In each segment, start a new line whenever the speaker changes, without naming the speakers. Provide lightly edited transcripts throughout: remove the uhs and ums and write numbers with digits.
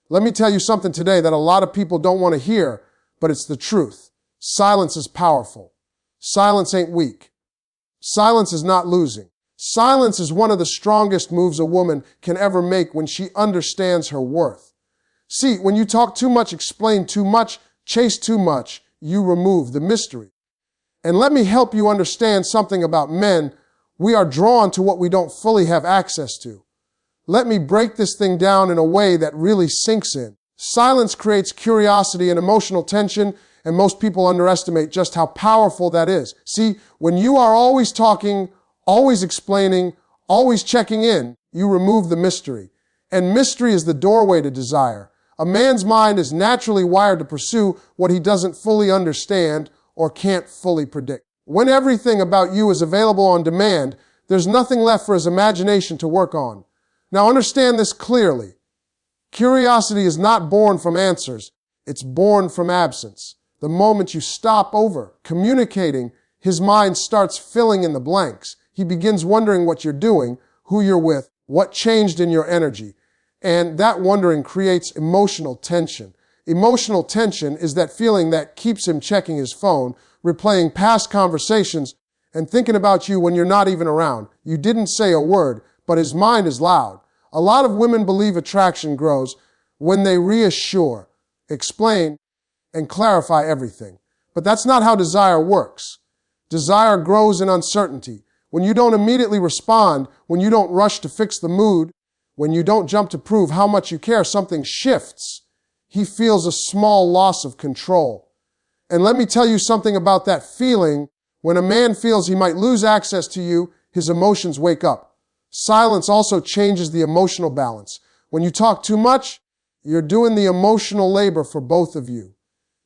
Let me tell you something today that a lot of people don't want to hear, but it's the truth. Silence is powerful. Silence ain't weak. Silence is not losing. Silence is one of the strongest moves a woman can ever make when she understands her worth. See, when you talk too much, explain too much, chase too much, you remove the mystery. And let me help you understand something about men. We are drawn to what we don't fully have access to. Let me break this thing down in a way that really sinks in. Silence creates curiosity and emotional tension, and most people underestimate just how powerful that is. See, when you are always talking, always explaining, always checking in, you remove the mystery. And mystery is the doorway to desire. A man's mind is naturally wired to pursue what he doesn't fully understand or can't fully predict. When everything about you is available on demand, there's nothing left for his imagination to work on. Now understand this clearly. Curiosity is not born from answers. It's born from absence. The moment you stop over communicating, his mind starts filling in the blanks. He begins wondering what you're doing, who you're with, what changed in your energy. And that wondering creates emotional tension. Emotional tension is that feeling that keeps him checking his phone, replaying past conversations, and thinking about you when you're not even around. You didn't say a word, but his mind is loud. A lot of women believe attraction grows when they reassure, explain, and clarify everything. But that's not how desire works. Desire grows in uncertainty. When you don't immediately respond, when you don't rush to fix the mood, when you don't jump to prove how much you care, something shifts. He feels a small loss of control. And let me tell you something about that feeling. When a man feels he might lose access to you, his emotions wake up. Silence also changes the emotional balance. When you talk too much, you're doing the emotional labor for both of you.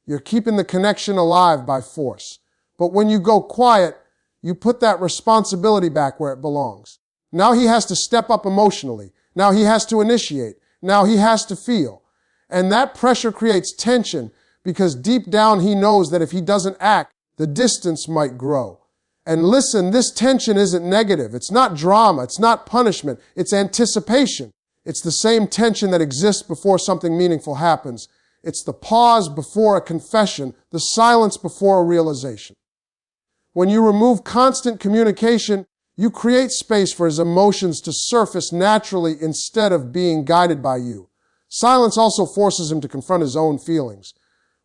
You're keeping the connection alive by force. But when you go quiet, you put that responsibility back where it belongs. Now he has to step up emotionally. Now he has to initiate. Now he has to feel. And that pressure creates tension because deep down he knows that if he doesn't act, the distance might grow. And listen, this tension isn't negative. It's not drama. It's not punishment. It's anticipation. It's the same tension that exists before something meaningful happens. It's the pause before a confession, the silence before a realization. When you remove constant communication, you create space for his emotions to surface naturally instead of being guided by you. Silence also forces him to confront his own feelings.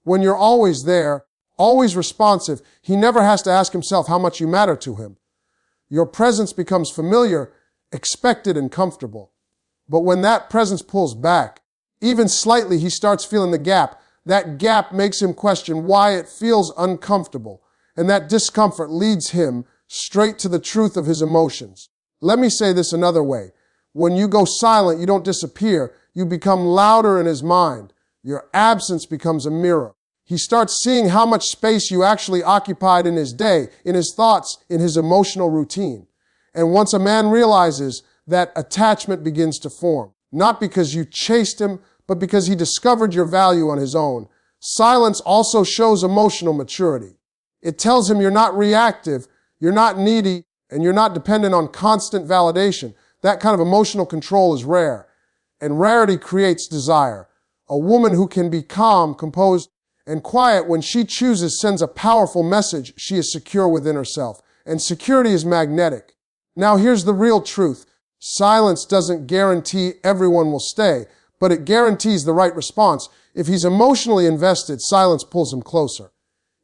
When you're always there, always responsive, he never has to ask himself how much you matter to him. Your presence becomes familiar, expected, and comfortable. But when that presence pulls back, even slightly, he starts feeling the gap. That gap makes him question why it feels uncomfortable. And that discomfort leads him straight to the truth of his emotions. Let me say this another way. When you go silent, you don't disappear. You become louder in his mind. Your absence becomes a mirror. He starts seeing how much space you actually occupied in his day, in his thoughts, in his emotional routine. And once a man realizes that, attachment begins to form. Not because you chased him, but because he discovered your value on his own. Silence also shows emotional maturity. It tells him you're not reactive, you're not needy, and you're not dependent on constant validation. That kind of emotional control is rare. And rarity creates desire. A woman who can be calm, composed, and quiet when she chooses sends a powerful message. She is secure within herself. And security is magnetic. Now here's the real truth. Silence doesn't guarantee everyone will stay, but it guarantees the right response. If he's emotionally invested, silence pulls him closer.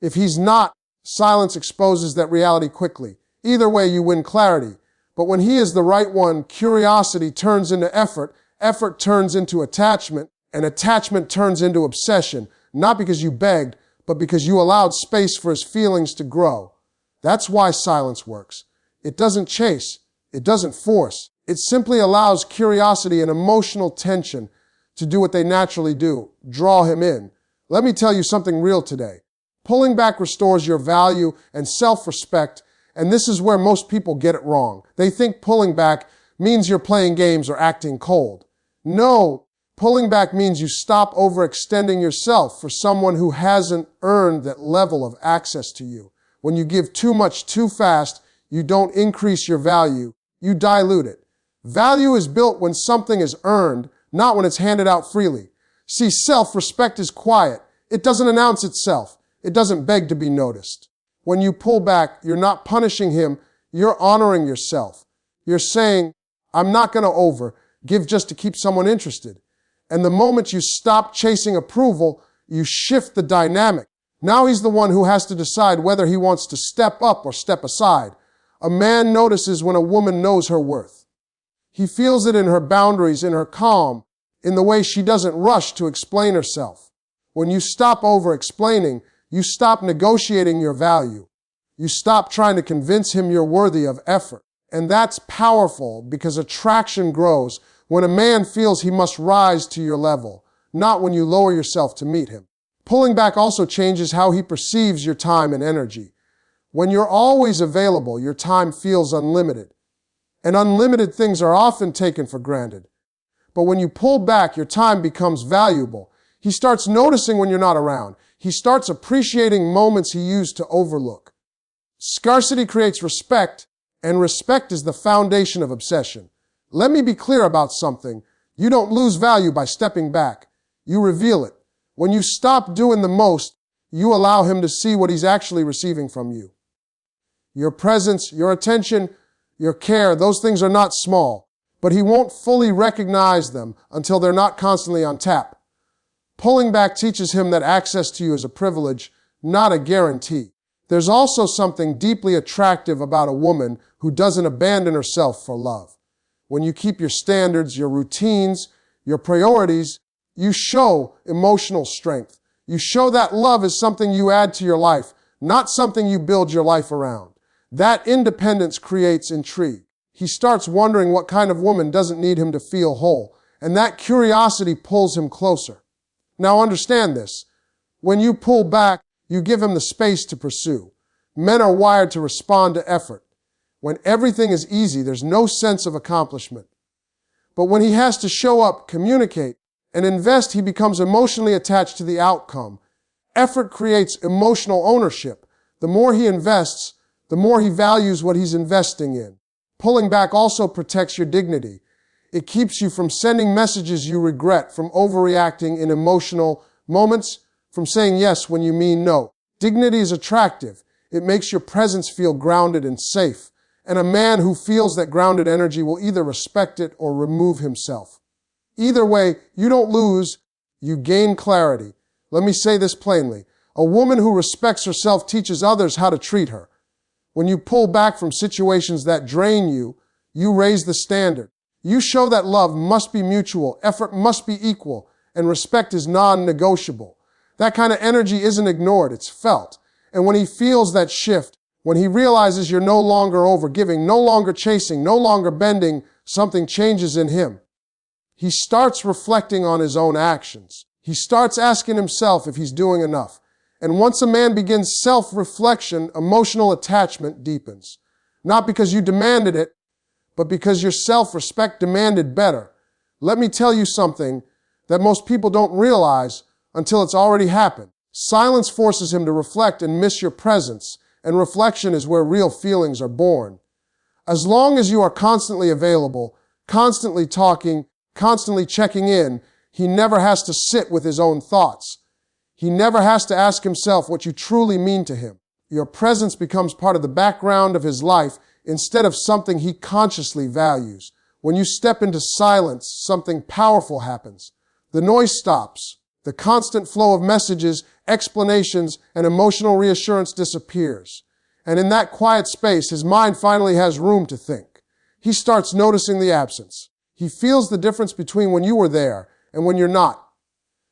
If he's not, silence exposes that reality quickly. Either way, you win clarity. But when he is the right one, curiosity turns into effort, effort turns into attachment, and attachment turns into obsession, not because you begged, but because you allowed space for his feelings to grow. That's why silence works. It doesn't chase. It doesn't force. It simply allows curiosity and emotional tension to do what they naturally do, draw him in. Let me tell you something real today. Pulling back restores your value and self-respect, and this is where most people get it wrong. They think pulling back means you're playing games or acting cold. No, pulling back means you stop overextending yourself for someone who hasn't earned that level of access to you. When you give too much too fast, you don't increase your value, you dilute it. Value is built when something is earned, not when it's handed out freely. See, self-respect is quiet. It doesn't announce itself. It doesn't beg to be noticed. When you pull back, you're not punishing him. You're honoring yourself. You're saying, I'm not going to give just to keep someone interested. And the moment you stop chasing approval, you shift the dynamic. Now he's the one who has to decide whether he wants to step up or step aside. A man notices when a woman knows her worth. He feels it in her boundaries, in her calm, in the way she doesn't rush to explain herself. When you stop over-explaining, you stop negotiating your value. You stop trying to convince him you're worthy of effort. And that's powerful because attraction grows when a man feels he must rise to your level, not when you lower yourself to meet him. Pulling back also changes how he perceives your time and energy. When you're always available, your time feels unlimited. And unlimited things are often taken for granted. But when you pull back, your time becomes valuable. He starts noticing when you're not around. He starts appreciating moments he used to overlook. Scarcity creates respect, and respect is the foundation of obsession. Let me be clear about something. You don't lose value by stepping back. You reveal it. When you stop doing the most, you allow him to see what he's actually receiving from you. Your presence, your attention, your care, those things are not small, but he won't fully recognize them until they're not constantly on tap. Pulling back teaches him that access to you is a privilege, not a guarantee. There's also something deeply attractive about a woman who doesn't abandon herself for love. When you keep your standards, your routines, your priorities, you show emotional strength. You show that love is something you add to your life, not something you build your life around. That independence creates intrigue. He starts wondering what kind of woman doesn't need him to feel whole, and that curiosity pulls him closer. Now understand this. When you pull back, you give him the space to pursue. Men are wired to respond to effort. When everything is easy, there's no sense of accomplishment. But when he has to show up, communicate, and invest, he becomes emotionally attached to the outcome. Effort creates emotional ownership. The more he invests, the more he values what he's investing in. Pulling back also protects your dignity. It keeps you from sending messages you regret, from overreacting in emotional moments, from saying yes when you mean no. Dignity is attractive. It makes your presence feel grounded and safe. And a man who feels that grounded energy will either respect it or remove himself. Either way, you don't lose, you gain clarity. Let me say this plainly. A woman who respects herself teaches others how to treat her. When you pull back from situations that drain you, you raise the standard. You show that love must be mutual, effort must be equal, and respect is non-negotiable. That kind of energy isn't ignored, it's felt. And when he feels that shift, when he realizes you're no longer overgiving, no longer chasing, no longer bending, something changes in him. He starts reflecting on his own actions. He starts asking himself if he's doing enough. And once a man begins self-reflection, emotional attachment deepens. Not because you demanded it, but because your self-respect demanded better. Let me tell you something that most people don't realize until it's already happened. Silence forces him to reflect and miss your presence, and reflection is where real feelings are born. As long as you are constantly available, constantly talking, constantly checking in, he never has to sit with his own thoughts. He never has to ask himself what you truly mean to him. Your presence becomes part of the background of his life instead of something he consciously values. When you step into silence, something powerful happens. The noise stops. The constant flow of messages, explanations, and emotional reassurance disappears. And in that quiet space, his mind finally has room to think. He starts noticing the absence. He feels the difference between when you were there and when you're not.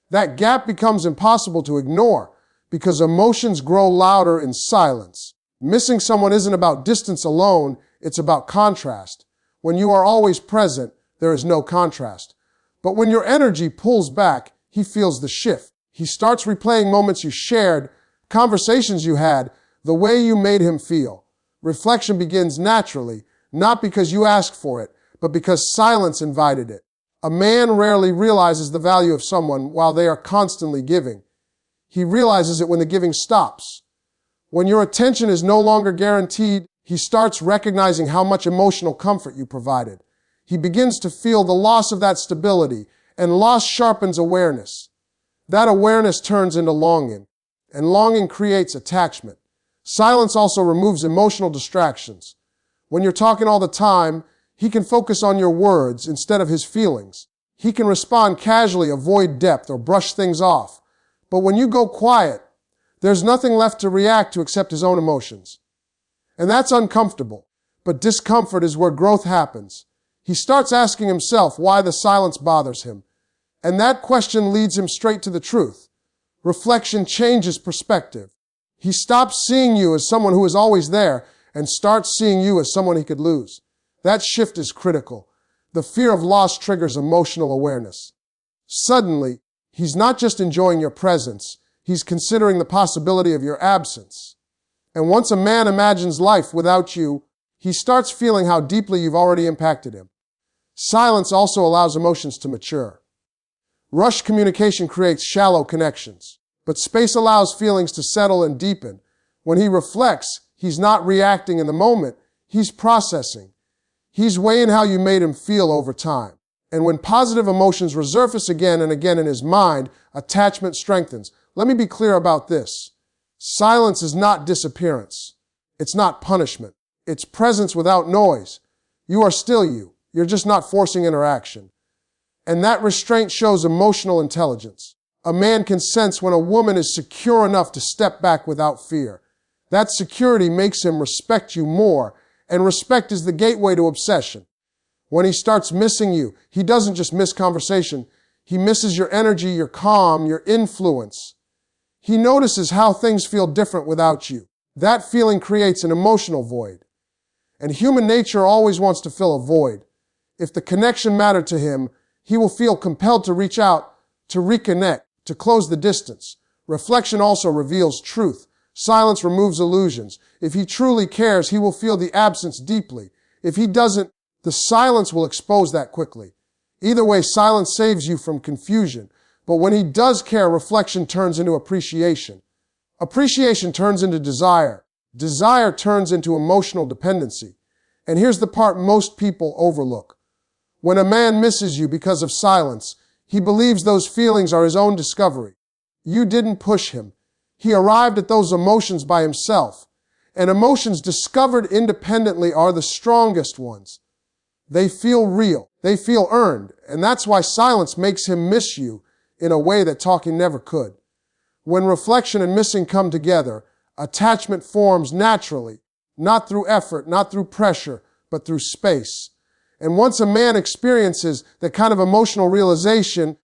That gap becomes impossible to ignore because emotions grow louder in silence. Missing someone isn't about distance alone, it's about contrast. When you are always present, there is no contrast. But when your energy pulls back, he feels the shift. He starts replaying moments you shared, conversations you had, the way you made him feel. Reflection begins naturally, not because you asked for it, but because silence invited it. A man rarely realizes the value of someone while they are constantly giving. He realizes it when the giving stops. When your attention is no longer guaranteed, he starts recognizing how much emotional comfort you provided. He begins to feel the loss of that stability, And loss sharpens awareness. That awareness turns into longing, and longing creates attachment. Silence also removes emotional distractions. When you're talking all the time, he can focus on your words instead of his feelings. He can respond casually, avoid depth, or brush things off. But when you go quiet, there's nothing left to react to except his own emotions. And that's uncomfortable. But discomfort is where growth happens. He starts asking himself why the silence bothers him. And that question leads him straight to the truth. Reflection changes perspective. He stops seeing you as someone who is always there and starts seeing you as someone he could lose. That shift is critical. The fear of loss triggers emotional awareness. Suddenly, he's not just enjoying your presence, he's considering the possibility of your absence. And once a man imagines life without you, he starts feeling how deeply you've already impacted him. Silence also allows emotions to mature. Rushed communication creates shallow connections, but space allows feelings to settle and deepen. When he reflects, he's not reacting in the moment, he's processing. He's weighing how you made him feel over time. And when positive emotions resurface again and again in his mind, attachment strengthens. Let me be clear about this. Silence is not disappearance. It's not punishment. It's presence without noise. You are still you. You're just not forcing interaction. And that restraint shows emotional intelligence. A man can sense when a woman is secure enough to step back without fear. That security makes him respect you more, and respect is the gateway to obsession. When he starts missing you, he doesn't just miss conversation. He misses your energy, your calm, your influence. He notices how things feel different without you. That feeling creates an emotional void. And human nature always wants to fill a void. If the connection mattered to him, he will feel compelled to reach out, to reconnect, to close the distance. Reflection also reveals truth. Silence removes illusions. If he truly cares, he will feel the absence deeply. If he doesn't, the silence will expose that quickly. Either way, silence saves you from confusion. But when he does care, reflection turns into appreciation. Appreciation turns into desire. Desire turns into emotional dependency. And here's the part most people overlook. When a man misses you because of silence, he believes those feelings are his own discovery. You didn't push him. He arrived at those emotions by himself. And emotions discovered independently are the strongest ones. They feel real. They feel earned. And that's why silence makes him miss you in a way that talking never could. When reflection and missing come together, attachment forms naturally, not through effort, not through pressure, but through space. And once a man experiences that kind of emotional realization,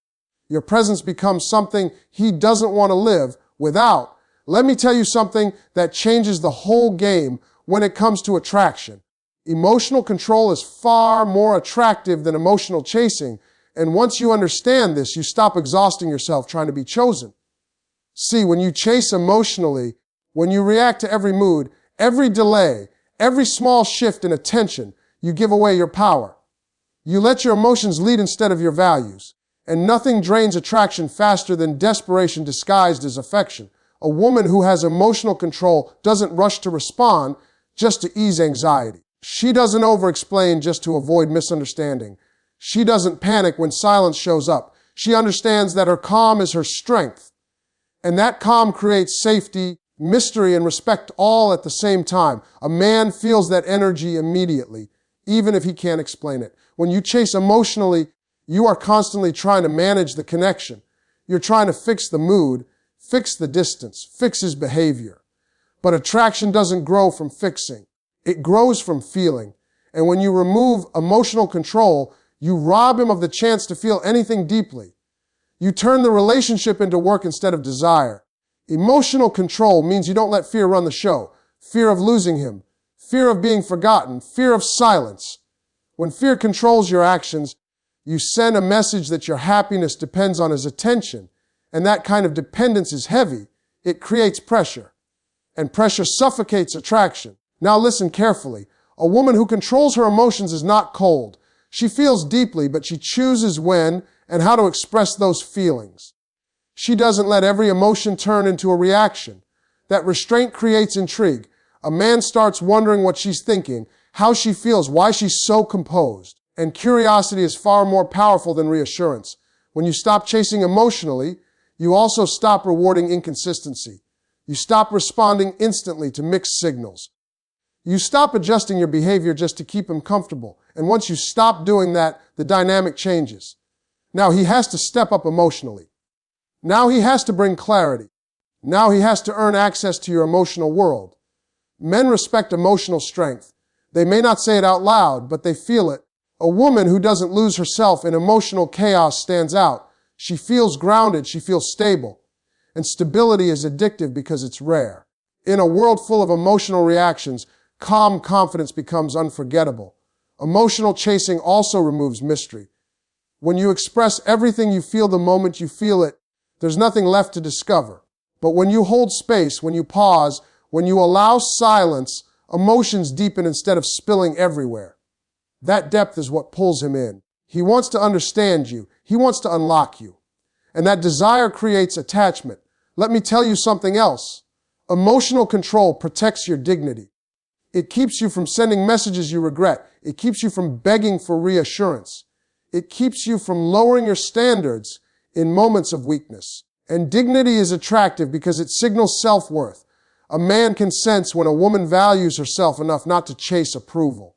your presence becomes something he doesn't want to live without. Let me tell you something that changes the whole game when it comes to attraction. Emotional control is far more attractive than emotional chasing. And once you understand this, you stop exhausting yourself trying to be chosen. See, when you chase emotionally, when you react to every mood, every delay, every small shift in attention, you give away your power. You let your emotions lead instead of your values. And nothing drains attraction faster than desperation disguised as affection. A woman who has emotional control doesn't rush to respond just to ease anxiety. She doesn't over-explain just to avoid misunderstanding. She doesn't panic when silence shows up. She understands that her calm is her strength. And that calm creates safety, mystery, and respect all at the same time. A man feels that energy immediately, even if he can't explain it. When you chase emotionally, you are constantly trying to manage the connection. You're trying to fix the mood, fix the distance, fix his behavior. But attraction doesn't grow from fixing. It grows from feeling. And when you remove emotional control, you rob him of the chance to feel anything deeply. You turn the relationship into work instead of desire. Emotional control means you don't let fear run the show. Fear of losing him, fear of being forgotten, fear of silence. When fear controls your actions, you send a message that your happiness depends on his attention. And that kind of dependence is heavy. It creates pressure. And pressure suffocates attraction. Now listen carefully. A woman who controls her emotions is not cold. She feels deeply, but she chooses when and how to express those feelings. She doesn't let every emotion turn into a reaction. That restraint creates intrigue. A man starts wondering what she's thinking, how she feels, why she's so composed. And curiosity is far more powerful than reassurance. When you stop chasing emotionally, you also stop rewarding inconsistency. You stop responding instantly to mixed signals. You stop adjusting your behavior just to keep him comfortable. And once you stop doing that, the dynamic changes. Now he has to step up emotionally. Now he has to bring clarity. Now he has to earn access to your emotional world. Men respect emotional strength. They may not say it out loud, but they feel it. A woman who doesn't lose herself in emotional chaos stands out. She feels grounded. She feels stable. And stability is addictive because it's rare. In a world full of emotional reactions, calm confidence becomes unforgettable. Emotional chasing also removes mystery. When you express everything you feel the moment you feel it, there's nothing left to discover. But when you hold space, when you pause, when you allow silence, emotions deepen instead of spilling everywhere. That depth is what pulls him in. He wants to understand you. He wants to unlock you. And that desire creates attachment. Let me tell you something else. Emotional control protects your dignity. It keeps you from sending messages you regret. It keeps you from begging for reassurance. It keeps you from lowering your standards in moments of weakness. And dignity is attractive because it signals self-worth. A man can sense when a woman values herself enough not to chase approval.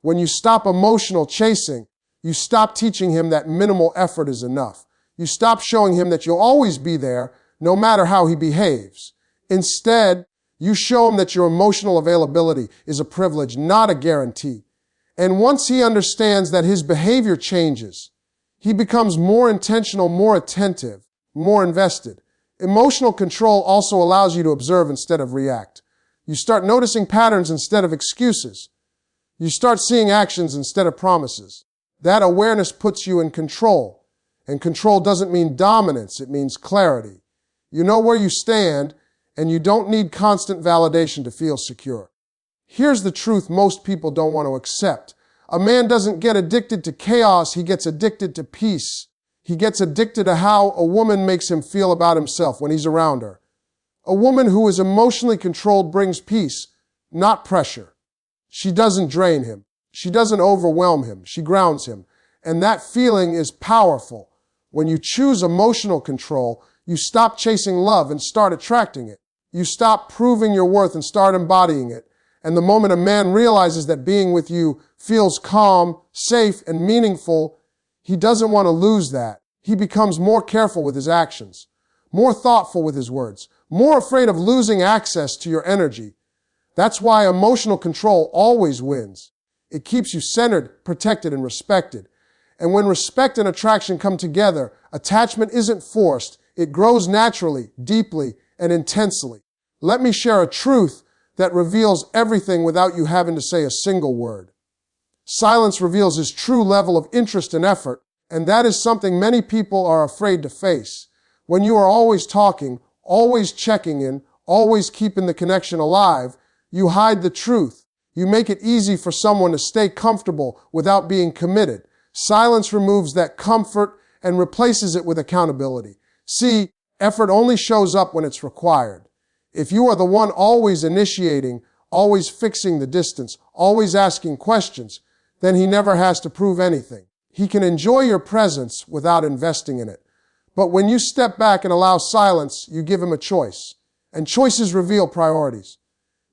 When you stop emotional chasing, you stop teaching him that minimal effort is enough. You stop showing him that you'll always be there, no matter how he behaves. Instead, you show him that your emotional availability is a privilege, not a guarantee. And once he understands that his behavior changes, he becomes more intentional, more attentive, more invested. Emotional control also allows you to observe instead of react. You start noticing patterns instead of excuses. You start seeing actions instead of promises. That awareness puts you in control. And control doesn't mean dominance, it means clarity. You know where you stand, and you don't need constant validation to feel secure. Here's the truth most people don't want to accept. A man doesn't get addicted to chaos, he gets addicted to peace. He gets addicted to how a woman makes him feel about himself when he's around her. A woman who is emotionally controlled brings peace, not pressure. She doesn't drain him. She doesn't overwhelm him. She grounds him. And that feeling is powerful. When you choose emotional control, you stop chasing love and start attracting it. You stop proving your worth and start embodying it. And the moment a man realizes that being with you feels calm, safe, and meaningful, he doesn't want to lose that. He becomes more careful with his actions, more thoughtful with his words, more afraid of losing access to your energy. That's why emotional control always wins. It keeps you centered, protected, and respected. And when respect and attraction come together, attachment isn't forced. It grows naturally, deeply, and intensely. Let me share a truth that reveals everything without you having to say a single word. Silence reveals his true level of interest and effort, and that is something many people are afraid to face. When you are always talking, always checking in, always keeping the connection alive, you hide the truth. You make it easy for someone to stay comfortable without being committed. Silence removes that comfort and replaces it with accountability. See, effort only shows up when it's required. If you are the one always initiating, always fixing the distance, always asking questions, then he never has to prove anything. He can enjoy your presence without investing in it. But when you step back and allow silence, you give him a choice. And choices reveal priorities.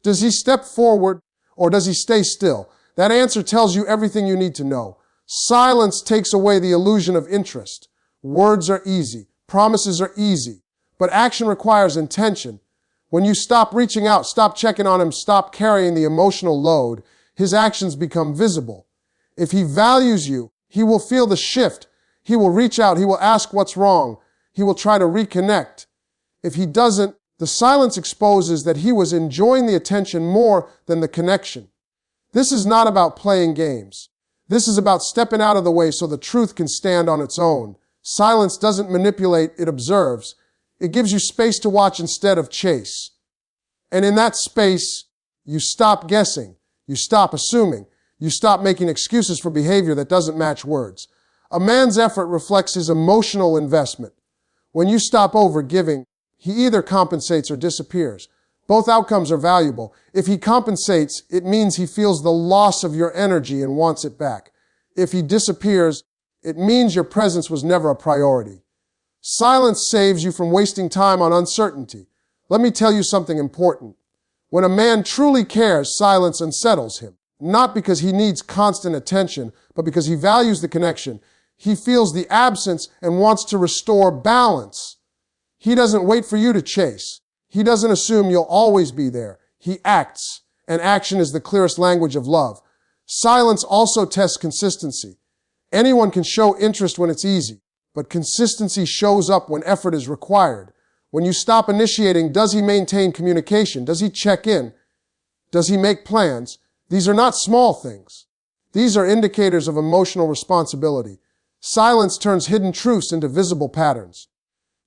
Does he step forward or does he stay still? That answer tells you everything you need to know. Silence takes away the illusion of interest. Words are easy. Promises are easy. But action requires intention. When you stop reaching out, stop checking on him, stop carrying the emotional load, his actions become visible. If he values you, he will feel the shift. He will reach out. He will ask what's wrong. He will try to reconnect. If he doesn't, the silence exposes that he was enjoying the attention more than the connection. This is not about playing games. This is about stepping out of the way so the truth can stand on its own. Silence doesn't manipulate, it observes. It gives you space to watch instead of chase. And in that space, you stop guessing. You stop assuming. You stop making excuses for behavior that doesn't match words. A man's effort reflects his emotional investment. When you stop overgiving, he either compensates or disappears. Both outcomes are valuable. If he compensates, it means he feels the loss of your energy and wants it back. If he disappears, It means your presence was never a priority. Silence saves you from wasting time on uncertainty. Let me tell you something important. When a man truly cares, silence unsettles him. Not because he needs constant attention, but because he values the connection. He feels the absence and wants to restore balance. He doesn't wait for you to chase. He doesn't assume you'll always be there. He acts, and action is the clearest language of love. Silence also tests consistency. Anyone can show interest when it's easy, but consistency shows up when effort is required. When you stop initiating, does he maintain communication? Does he check in? Does he make plans? These are not small things. These are indicators of emotional responsibility. Silence turns hidden truths into visible patterns.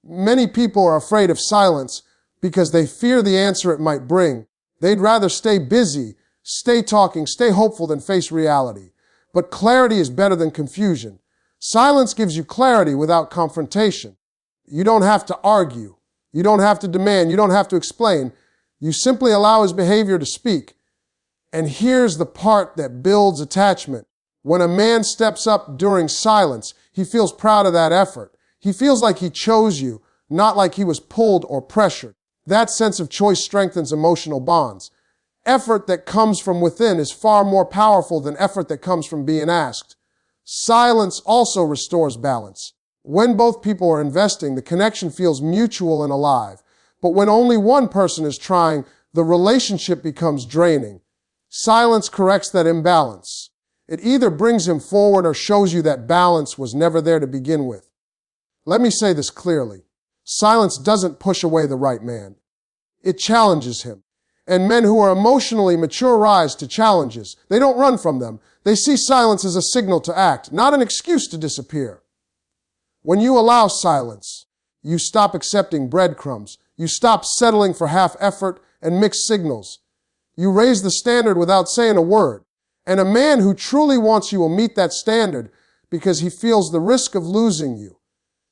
Many people are afraid of silence because they fear the answer it might bring. They'd rather stay busy, stay talking, stay hopeful than face reality. But clarity is better than confusion. Silence gives you clarity without confrontation. You don't have to argue. You don't have to demand. You don't have to explain. You simply allow his behavior to speak. And here's the part that builds attachment. When a man steps up during silence, he feels proud of that effort. He feels like he chose you, not like he was pulled or pressured. That sense of choice strengthens emotional bonds. Effort that comes from within is far more powerful than effort that comes from being asked. Silence also restores balance. When both people are investing, the connection feels mutual and alive. But when only one person is trying, the relationship becomes draining. Silence corrects that imbalance. It either brings him forward or shows you that balance was never there to begin with. Let me say this clearly. Silence doesn't push away the right man. It challenges him. And men who are emotionally mature rise to challenges. They don't run from them. They see silence as a signal to act, not an excuse to disappear. When you allow silence, you stop accepting breadcrumbs. You stop settling for half effort and mixed signals. You raise the standard without saying a word. And a man who truly wants you will meet that standard because he feels the risk of losing you.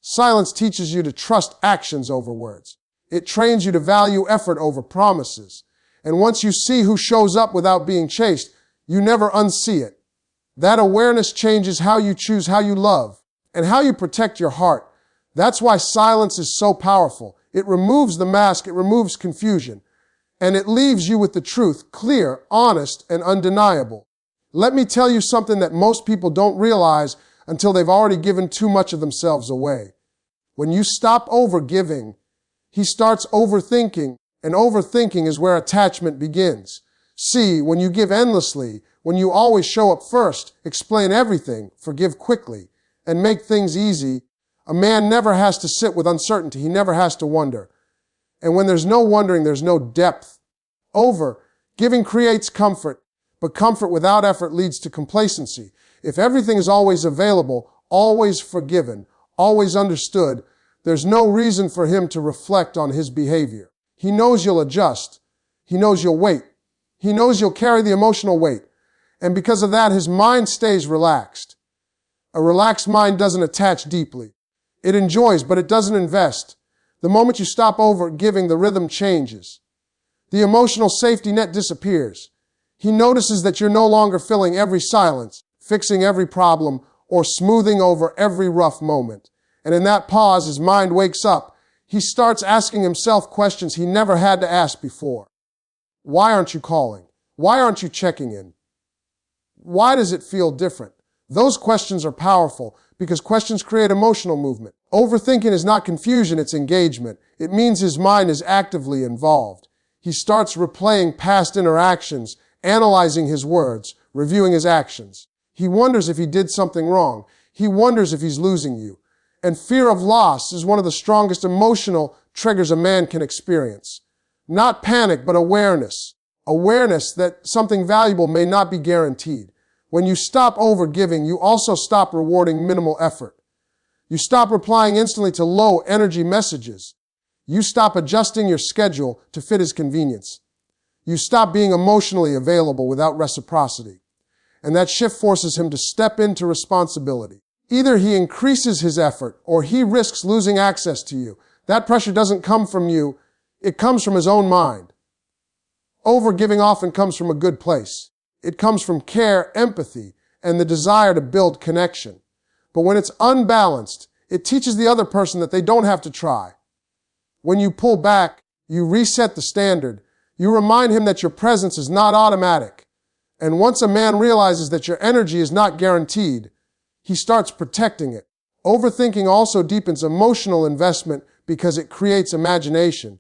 Silence teaches you to trust actions over words. It trains you to value effort over promises. And once you see who shows up without being chased, you never unsee it. That awareness changes how you choose, how you love, and how you protect your heart. That's why silence is so powerful. It removes the mask, it removes confusion, and it leaves you with the truth, clear, honest, and undeniable. Let me tell you something that most people don't realize until they've already given too much of themselves away. When you stop overgiving, he starts overthinking, and overthinking is where attachment begins. See, when you give endlessly, when you always show up first, explain everything, forgive quickly, and make things easy, a man never has to sit with uncertainty. He never has to wonder. And when there's no wondering, there's no depth. Giving creates comfort, but comfort without effort leads to complacency. If everything is always available, always forgiven, always understood, there's no reason for him to reflect on his behavior. He knows you'll adjust. He knows you'll wait. He knows you'll carry the emotional weight. And because of that, his mind stays relaxed. A relaxed mind doesn't attach deeply. It enjoys, but it doesn't invest. The moment you stop overgiving, the rhythm changes. The emotional safety net disappears. He notices that you're no longer filling every silence, fixing every problem, or smoothing over every rough moment. And in that pause, his mind wakes up. He starts asking himself questions he never had to ask before. Why aren't you calling? Why aren't you checking in? Why does it feel different? Those questions are powerful because questions create emotional movement. Overthinking is not confusion, it's engagement. It means his mind is actively involved. He starts replaying past interactions, analyzing his words, reviewing his actions. He wonders if he did something wrong. He wonders if he's losing you. And fear of loss is one of the strongest emotional triggers a man can experience. Not panic, but awareness. Awareness that something valuable may not be guaranteed. When you stop overgiving, you also stop rewarding minimal effort. You stop replying instantly to low energy messages. You stop adjusting your schedule to fit his convenience. You stop being emotionally available without reciprocity. And that shift forces him to step into responsibility. Either he increases his effort or he risks losing access to you. That pressure doesn't come from you. It comes from his own mind. Overgiving often comes from a good place. It comes from care, empathy, and the desire to build connection. But when it's unbalanced, it teaches the other person that they don't have to try. When you pull back, you reset the standard. You remind him that your presence is not automatic. And once a man realizes that your energy is not guaranteed, he starts protecting it. Overthinking also deepens emotional investment because it creates imagination.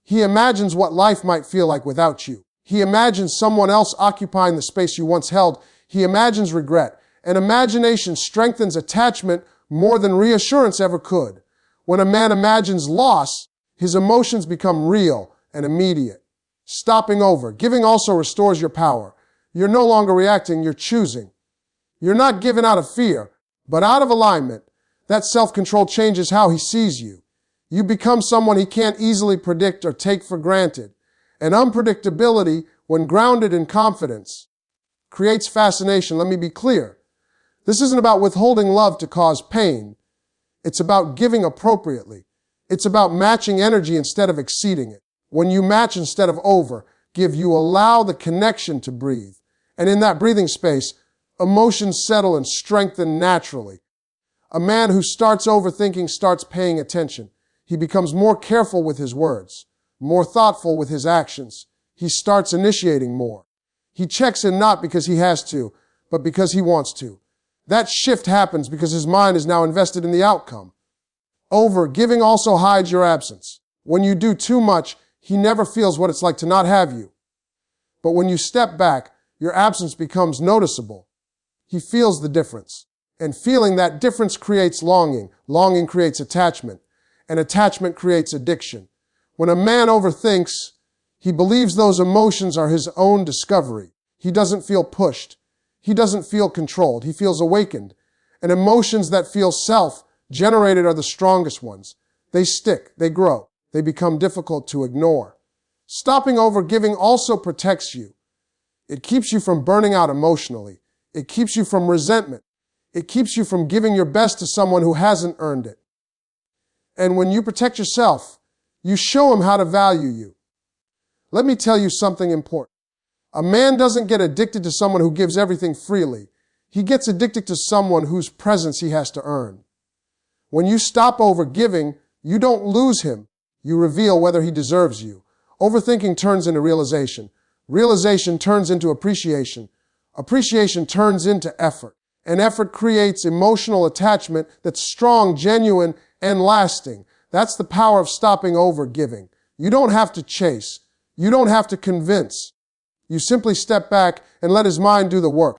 He imagines what life might feel like without you. He imagines someone else occupying the space you once held. He imagines regret. And imagination strengthens attachment more than reassurance ever could. When a man imagines loss, his emotions become real and immediate. Stopping over. Giving also restores your power. You're no longer reacting, you're choosing. You're not given out of fear, but out of alignment. That self-control changes how he sees you. You become someone he can't easily predict or take for granted. And unpredictability, when grounded in confidence, creates fascination. Let me be clear. This isn't about withholding love to cause pain. It's about giving appropriately. It's about matching energy instead of exceeding it. When you match instead of give, you allow the connection to breathe. And in that breathing space, emotions settle and strengthen naturally. A man who starts overthinking starts paying attention. He becomes more careful with his words, more thoughtful with his actions. He starts initiating more. He checks in not because he has to, but because he wants to. That shift happens because his mind is now invested in the outcome. Giving also hides your absence. When you do too much, he never feels what it's like to not have you. But when you step back, your absence becomes noticeable. He feels the difference. And feeling that difference creates longing. Longing creates attachment. And attachment creates addiction. When a man overthinks, he believes those emotions are his own discovery. He doesn't feel pushed. He doesn't feel controlled. He feels awakened. And emotions that feel self-generated are the strongest ones. They stick. They grow. They become difficult to ignore. Stopping overgiving also protects you. It keeps you from burning out emotionally. It keeps you from resentment. It keeps you from giving your best to someone who hasn't earned it. And when you protect yourself, you show him how to value you. Let me tell you something important. A man doesn't get addicted to someone who gives everything freely. He gets addicted to someone whose presence he has to earn. When you stop overgiving, you don't lose him. You reveal whether he deserves you. Overthinking turns into realization. Realization turns into appreciation. Appreciation turns into effort. And effort creates emotional attachment that's strong, genuine, and lasting. That's the power of stopping overgiving. You don't have to chase. You don't have to convince. You simply step back and let his mind do the work.